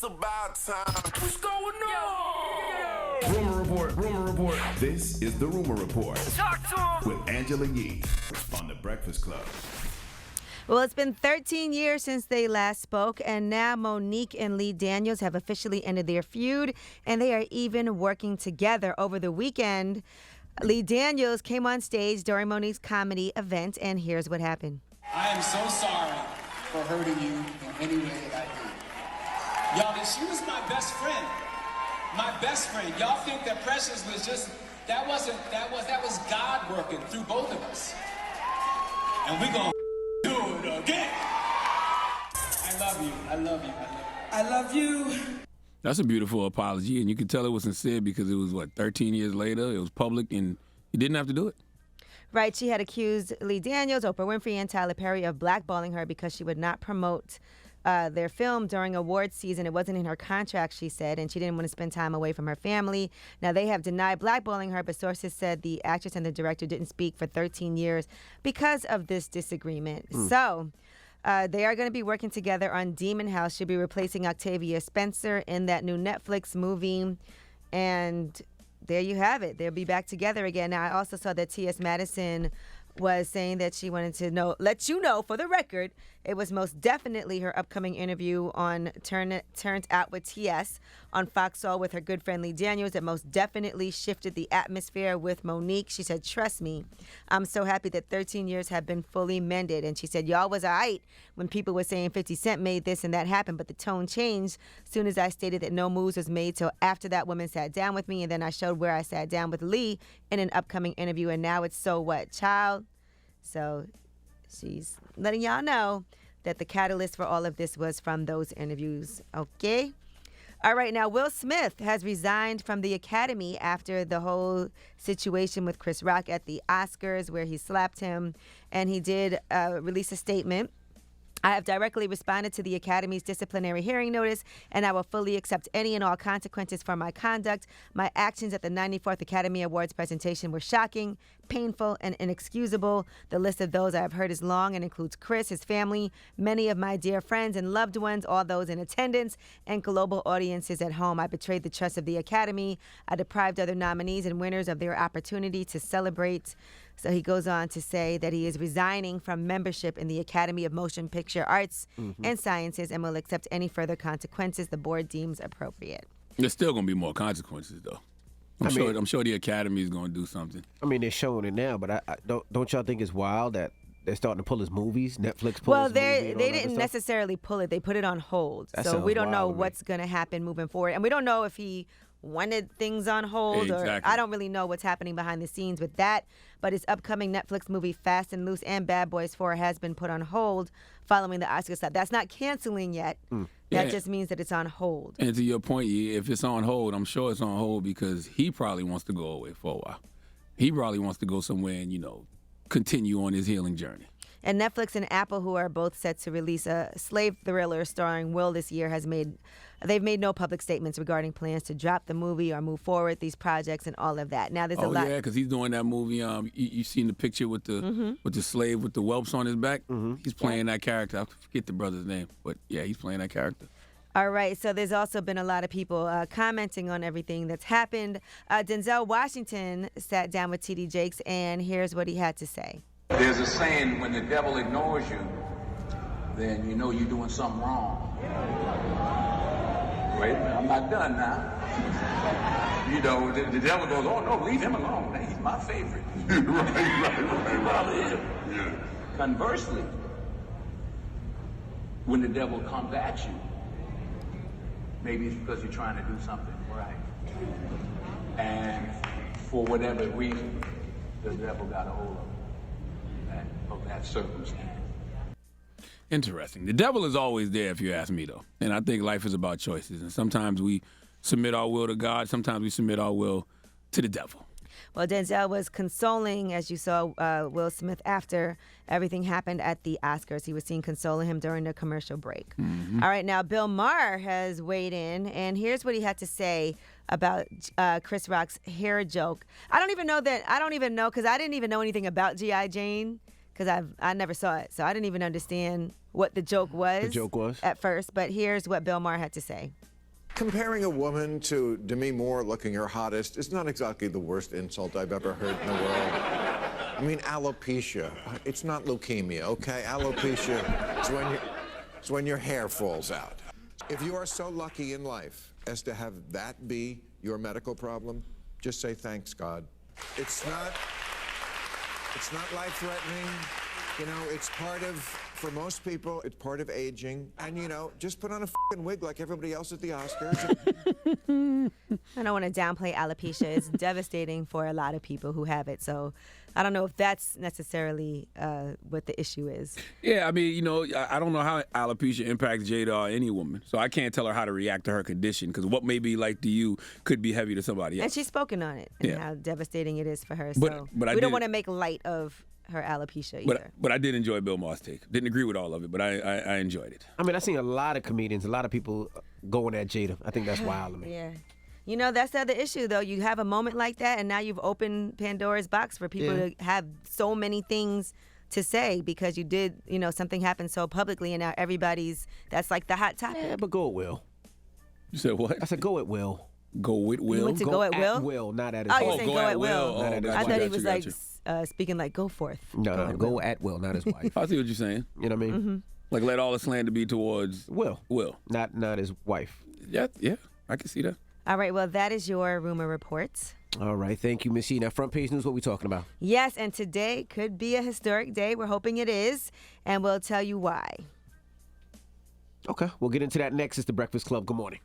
about time. What's going on? Rumor report, rumor report. This is the Rumor Report. Talk to him. With Angela Yee on The Breakfast Club. Well, it's been 13 years since they last spoke, and now Monique and Lee Daniels have officially ended their feud, and they are even working together. Over the weekend, Lee Daniels came on stage during Monique's comedy event, and here's what happened. I am so sorry for hurting you in any way that I did. Y'all, she was my best friend. My best friend. Y'all think that Precious was just, that was God working through both of us. And we gonna do it again. I love you. I love you. I love you. That's a beautiful apology, and you can tell it was sincere because it was, 13 years later? It was public, and he didn't have to do it. Right, she had accused Lee Daniels, Oprah Winfrey, and Tyler Perry of blackballing her because she would not promote their film during awards season. It wasn't in her contract, she said, and she didn't want to spend time away from her family. Now, they have denied blackballing her, but sources said the actress and the director didn't speak for 13 years because of this disagreement. So they are going to be working together on Demon House. She'll be replacing Octavia Spencer in that new Netflix movie. And there you have it. They'll be back together again. Now, I also saw that T.S. Madison was saying that she wanted to let you know, for the record, it was most definitely her upcoming interview on Turned Out with T.S. on Fox Soul with her good friend Lee Daniels that most definitely shifted the atmosphere with Monique. She said, trust me, I'm so happy that 13 years have been fully mended. And she said, y'all was all right when people were saying 50 Cent made this and that happened, but the tone changed as soon as I stated that no moves was made till after that woman sat down with me, and then I showed where I sat down with Lee in an upcoming interview, and now it's so what, child? So she's letting y'all know that the catalyst for all of this was from those interviews, okay? All right, now Will Smith has resigned from the Academy after the whole situation with Chris Rock at the Oscars where he slapped him, and he did release a statement. I have directly responded to the Academy's disciplinary hearing notice, and I will fully accept any and all consequences for my conduct. My actions at the 94th Academy Awards presentation were shocking, painful, and inexcusable. The list of those I have heard is long and includes Chris, his family, many of my dear friends and loved ones, all those in attendance, and global audiences at home. I betrayed the trust of the Academy. I deprived other nominees and winners of their opportunity to celebrate. So he goes on to say that he is resigning from membership in the Academy of Motion Picture Arts and Sciences and will accept any further consequences the board deems appropriate. There's still going to be more consequences, though. I'm sure the Academy is going to do something. I mean, they're showing it now, but I don't y'all think it's wild that they're starting to pull his movies? Netflix pulls his movies. They didn't necessarily pull it. They put it on hold. So we don't know what's going to happen moving forward. And we don't know if he wanted things on hold or I don't really know what's happening behind the scenes with that. But his upcoming Netflix movie Fast and Loose and Bad Boys 4 has been put on hold following the Oscar slap. That's not canceling yet. That just means that it's on hold. And to your point, if it's on hold, I'm sure it's on hold because he probably wants to go away for a while. He probably wants to go somewhere and, continue on his healing journey. And Netflix and Apple, who are both set to release a slave thriller starring Will this year, they've made no public statements regarding plans to drop the movie or move forward these projects and all of that. Now there's a lot. Oh yeah, because he's doing that movie. You seen the picture with the slave with the whelps on his back? He's playing that character. I forget the brother's name, but yeah, he's playing that character. All right, so there's also been a lot of people commenting on everything that's happened. Denzel Washington sat down with T.D. Jakes, and here's what he had to say. There's a saying, when the devil ignores you, then you know you're doing something wrong. Wait a minute, I'm not done now. The devil goes, oh no, leave him alone. He's my favorite. right. Yeah. Conversely, when the devil comes at you, maybe it's because you're trying to do something right. And for whatever reason, the devil got a hold of that circumstance. Interesting. The devil is always there, if you ask me, though. And I think life is about choices. And sometimes we submit our will to God. Sometimes we submit our will to the devil. Well, Denzel was consoling, as you saw, Will Smith after everything happened at the Oscars. He was seen consoling him during the commercial break. All right, now Bill Maher has weighed in, and here's what he had to say about Chris Rock's hair joke. I don't even know because I didn't even know anything about G.I. Jane because I never saw it, so I didn't even understand what the joke was. The joke was? At first, but here's what Bill Maher had to say. Comparing a woman to Demi Moore looking her hottest is not exactly the worst insult I've ever heard in the world. I mean, alopecia. It's not leukemia, okay? Alopecia is when your hair falls out. If you are so lucky in life as to have that be your medical problem, just say thanks, God. It's not life-threatening. You know, it's part of, for most people, it's part of aging. And, you know, just put on a f***ing wig like everybody else at the Oscars. I don't want to downplay alopecia. It's devastating for a lot of people who have it. So I don't know if that's necessarily what the issue is. Yeah, I mean, you know, I don't know how alopecia impacts Jada or any woman. So I can't tell her how to react to her condition because what may be like to you could be heavy to somebody else. And she's spoken on it and how devastating it is for her. But So I we don't did- want to make light of her alopecia either. But I did enjoy Bill Maher's take. Didn't agree with all of it, but I enjoyed it. I mean, I've seen a lot of comedians, a lot of people going at Jada. I think that's wild to me. Yeah. You know, that's the other issue, though. You have a moment like that, and now you've opened Pandora's box for people to have so many things to say because you did, you know, something happened so publicly, and now that's like the hot topic. Yeah, but go at Will. You said what? I said go at Will. Go with Will. You went to go at Will? Will, not at his Oh, you're wife. saying go at Will. Not at his I wife. thought he was Gotcha. like speaking like go forth. No, go at Will, not his wife. I see what you're saying. You know what I mean? Mm-hmm. Like let all the slander be towards Will, Will. not his wife. Yeah, I can see that. All right, well, that is your rumor report. All right, thank you, Missy. Now, front page news, what we talking about? Yes, and today could be a historic day. We're hoping it is, and we'll tell you why. Okay, we'll get into that next. It's The Breakfast Club. Good morning.